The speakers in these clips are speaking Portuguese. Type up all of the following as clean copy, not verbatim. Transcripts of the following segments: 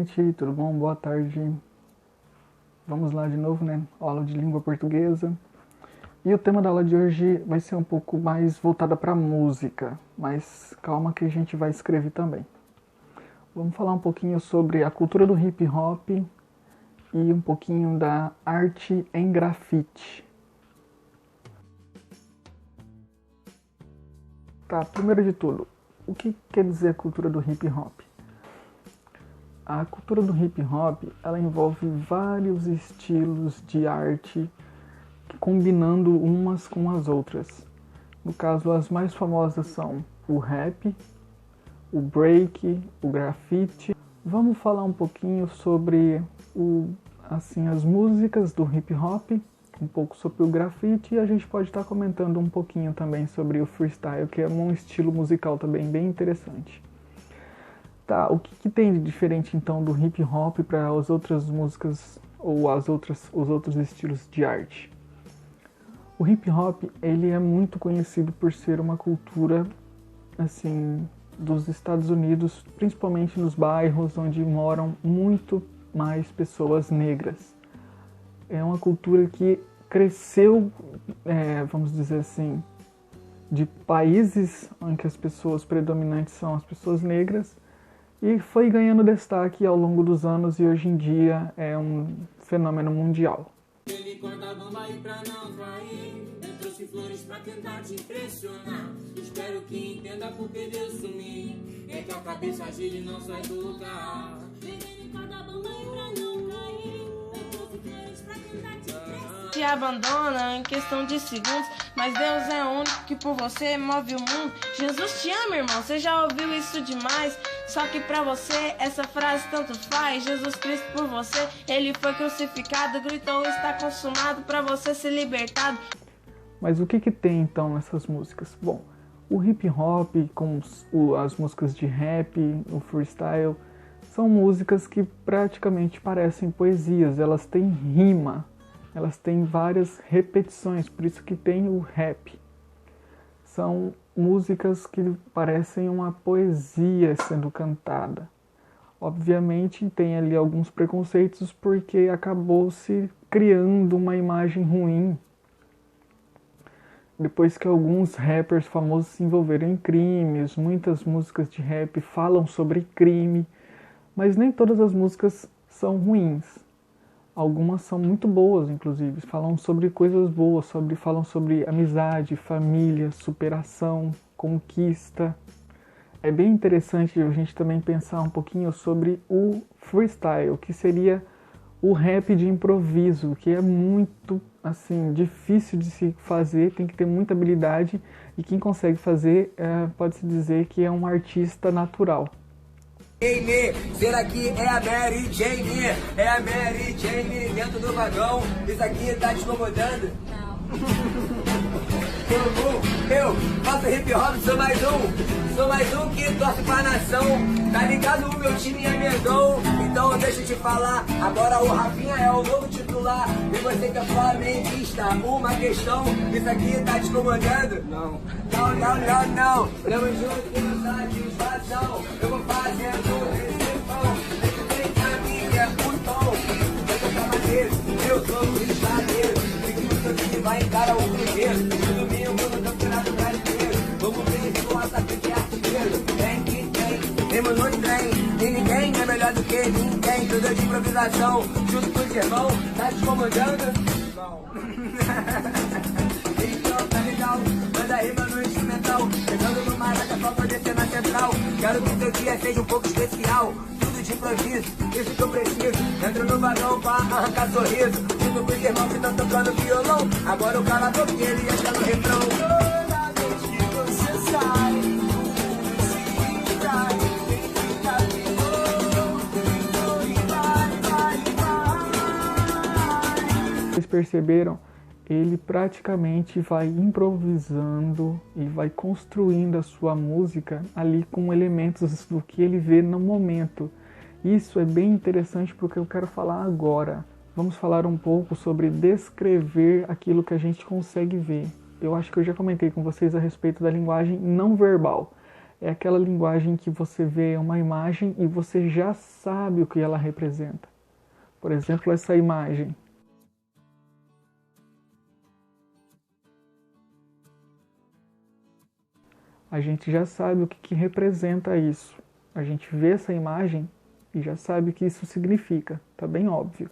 gente, tudo bom? Boa tarde. Vamos lá de novo, né? Aula de língua portuguesa. E o tema da aula de hoje vai ser um pouco mais voltada para música, mas calma que a gente vai escrever também. Vamos falar um pouquinho sobre a cultura do hip hop e um pouquinho da arte em grafite. Tá, primeiro de tudo, o que quer dizer a cultura do hip hop? A cultura do hip hop, ela envolve vários estilos de arte combinando umas com as outras. No caso, as mais famosas são o rap, o break, o grafite. Vamos falar um pouquinho sobre as músicas do hip hop, um pouco sobre o grafite, e a gente pode estar comentando um pouquinho também sobre o freestyle, que é um estilo musical também bem interessante. Tá, o que tem de diferente então do hip hop para as outras músicas ou os outros estilos de arte? O hip hop, ele é muito conhecido por ser uma cultura assim dos Estados Unidos, principalmente nos bairros onde moram muito mais pessoas negras. É uma cultura que cresceu, vamos dizer assim, de países em que as pessoas predominantes são as pessoas negras, e foi ganhando destaque ao longo dos anos e hoje em dia é um fenômeno mundial. Ele corta a bomba aí pra não cair. Eu trouxe flores pra tentar te impressionar. Espero que entenda porque Deus sumir. É que a cabeça gira e não sai do lugar. Ele corta a bomba aí pra não cair. Eu trouxe flores pra tentar te impressionar. Te abandona em questão de segundos, mas Deus é o único que por você move o mundo. Jesus te ama, irmão, você já ouviu isso demais. Só que pra você essa frase tanto faz. Jesus Cristo por você, ele foi crucificado, gritou está consumado pra você ser libertado. Mas o que tem então nessas músicas? Bom, o hip hop com as músicas de rap, o freestyle, são músicas que praticamente parecem poesias, elas têm rima. Elas têm várias repetições, por isso que tem o rap. São músicas que parecem uma poesia sendo cantada. Obviamente tem ali alguns preconceitos porque acabou se criando uma imagem ruim. Depois que alguns rappers famosos se envolveram em crimes, muitas músicas de rap falam sobre crime, mas nem todas as músicas são ruins. Algumas são muito boas, inclusive, falam sobre coisas boas, falam sobre amizade, família, superação, conquista. É bem interessante a gente também pensar um pouquinho sobre o freestyle, que seria o rap de improviso, que é muito assim difícil de se fazer, tem que ter muita habilidade, e quem consegue fazer pode-se dizer que é um artista natural. Será que é a Mary Jane? É a Mary Jane dentro do vagão. Isso aqui tá te incomodando? Não. Eu faço hip hop, sou mais um que torce pra nação. Tá ligado? O meu time é Mengão. Então deixa eu te falar, agora o Rafinha é o novo titular. E você que é flamenguista, uma questão, isso aqui tá te incomodando? Não. Não. Tamo junto na satisfação. Eu vou fazendo recepção. Vem pra mim, é o tom. Eu tô cavaleiro, eu sou o estadeiro. Fique que vai encarar o primeiro. No domingo no campeonato brasileiro. Vamos ver com essa frente artilheiro. Tem que tem, temos no trem. E ninguém é melhor do que ninguém. Tudo de improvisação, junto com os irmãos. Tá te incomodando? Não. Então tá legal, manda rima no instrumental. Chegando no Maraca só pra descer na central. Quero que teu dia seja um pouco especial. Tudo de improviso, isso que eu preciso. Entro no vagão pra arrancar sorriso. Junto com os irmãos que estão tocando violão. Agora o cara toca ele entra no refrão. Toda vez que você sai, se distrai. Vocês perceberam? Ele praticamente vai improvisando e vai construindo a sua música ali com elementos do que ele vê no momento. Isso é bem interessante porque eu quero falar agora. Vamos falar um pouco sobre descrever aquilo que a gente consegue ver. Eu acho que eu já comentei com vocês a respeito da linguagem não verbal. É aquela linguagem que você vê uma imagem e você já sabe o que ela representa. Por exemplo, essa imagem. A gente já sabe o que representa isso. A gente vê essa imagem e já sabe o que isso significa. Tá bem óbvio.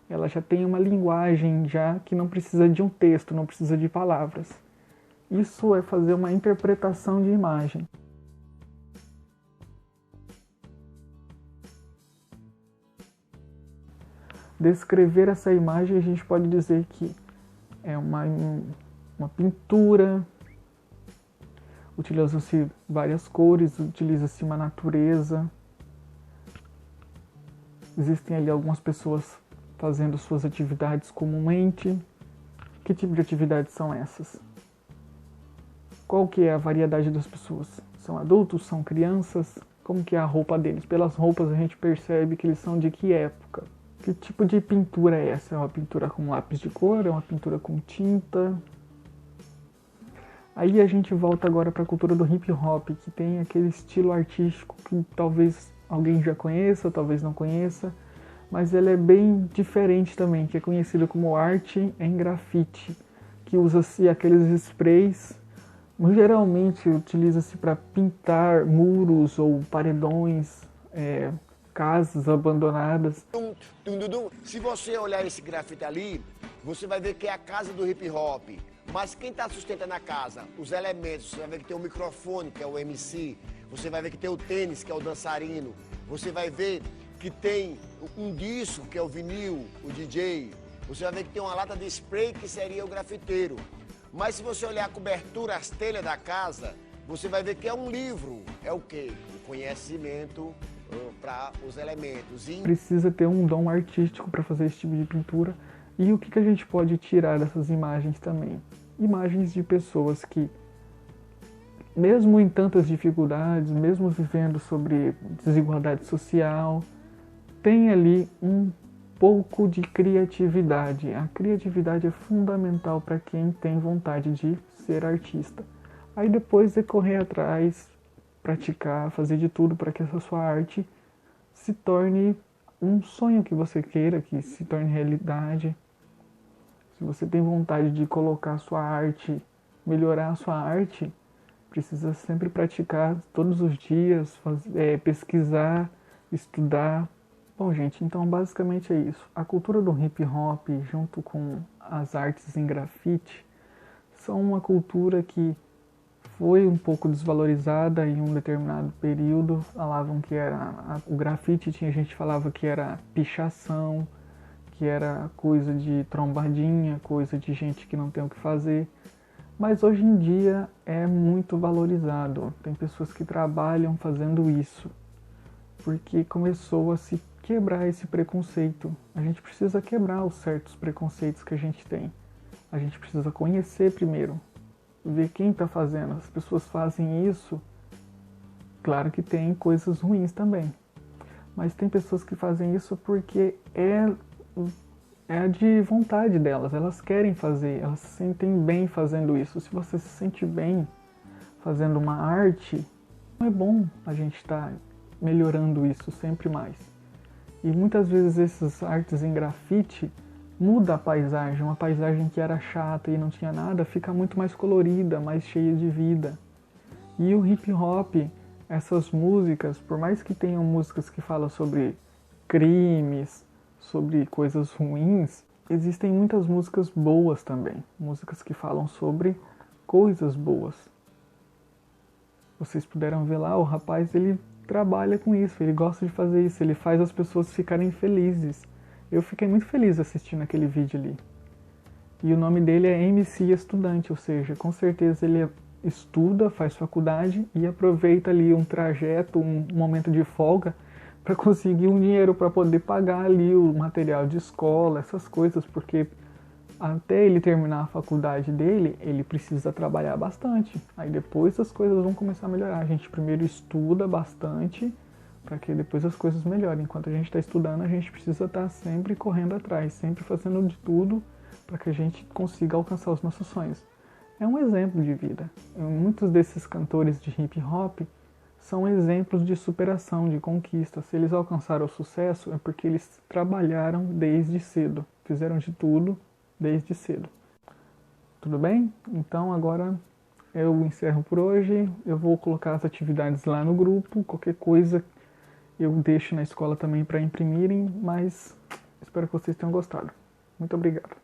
Ela já tem uma linguagem já que não precisa de um texto, não precisa de palavras. Isso é fazer uma interpretação de imagem. Descrever essa imagem, a gente pode dizer que é uma pintura, utilizam-se várias cores, utiliza-se uma natureza. Existem ali algumas pessoas fazendo suas atividades comumente. Que tipo de atividades são essas? Qual que é a variedade das pessoas? São adultos? São crianças? Como que é a roupa deles? Pelas roupas a gente percebe que eles são de que época. Que tipo de pintura é essa? É uma pintura com lápis de cor? É uma pintura com tinta? Aí a gente volta agora para a cultura do hip hop, que tem aquele estilo artístico que talvez alguém já conheça, talvez não conheça, mas ele é bem diferente também, que é conhecido como arte em grafite, que usa-se aqueles sprays, geralmente utiliza-se para pintar muros ou paredões, casas abandonadas. Se você olhar esse grafite ali, você vai ver que é a casa do hip hop. Mas quem está sustentando a casa? Os elementos. Você vai ver que tem o microfone, que é o MC. Você vai ver que tem o tênis, que é o dançarino. Você vai ver que tem um disco, que é o vinil, o DJ. Você vai ver que tem uma lata de spray, que seria o grafiteiro. Mas se você olhar a cobertura, as telhas da casa, você vai ver que é um livro. É o quê? O conhecimento para os elementos. Precisa ter um dom artístico para fazer esse tipo de pintura. E o que a gente pode tirar dessas imagens também? Imagens de pessoas que, mesmo em tantas dificuldades, mesmo vivendo sobre desigualdade social, tem ali um pouco de criatividade. A criatividade é fundamental para quem tem vontade de ser artista. Aí depois é correr atrás, praticar, fazer de tudo para que essa sua arte se torne um sonho que você queira, que se torne realidade. Se você tem vontade de colocar a sua arte, melhorar a sua arte, precisa sempre praticar todos os dias, pesquisar, estudar. Bom, gente, então basicamente é isso. A cultura do hip hop, junto com as artes em grafite, são uma cultura que foi um pouco desvalorizada em um determinado período. Falavam que era o grafite, tinha gente que falava que era pichação, que era coisa de trombadinha, coisa de gente que não tem o que fazer. Mas hoje em dia é muito valorizado. Tem pessoas que trabalham fazendo isso, porque começou a se quebrar esse preconceito. A gente precisa quebrar os certos preconceitos que a gente tem. A gente precisa conhecer primeiro, ver quem está fazendo. As pessoas fazem isso, claro que tem coisas ruins também, mas tem pessoas que fazem isso porque é de vontade delas, elas querem fazer, elas se sentem bem fazendo isso. Se você se sente bem fazendo uma arte, é bom a gente estar melhorando isso sempre mais. E muitas vezes essas artes em grafite muda a paisagem, uma paisagem que era chata e não tinha nada, fica muito mais colorida, mais cheia de vida. E o hip hop, essas músicas, por mais que tenham músicas que falam sobre crimes, sobre coisas ruins, existem muitas músicas boas também, músicas que falam sobre coisas boas. Vocês puderam ver lá, o rapaz, ele trabalha com isso, ele gosta de fazer isso, ele faz as pessoas ficarem felizes. Eu fiquei muito feliz assistindo aquele vídeo ali. E o nome dele é MC Estudante, ou seja, com certeza ele estuda, faz faculdade e aproveita ali um trajeto, um momento de folga para conseguir um dinheiro para poder pagar ali o material de escola, essas coisas, porque até ele terminar a faculdade dele, ele precisa trabalhar bastante. Aí depois as coisas vão começar a melhorar. A gente primeiro estuda bastante para que depois as coisas melhorem. Enquanto a gente está estudando, a gente precisa estar sempre correndo atrás, sempre fazendo de tudo para que a gente consiga alcançar os nossos sonhos. É um exemplo de vida. Muitos desses cantores de hip hop, são exemplos de superação, de conquista. Se eles alcançaram o sucesso, é porque eles trabalharam desde cedo, fizeram de tudo desde cedo. Tudo bem? Então agora eu encerro por hoje. Eu vou colocar as atividades lá no grupo. Qualquer coisa eu deixo na escola também para imprimirem, mas espero que vocês tenham gostado. Muito obrigado.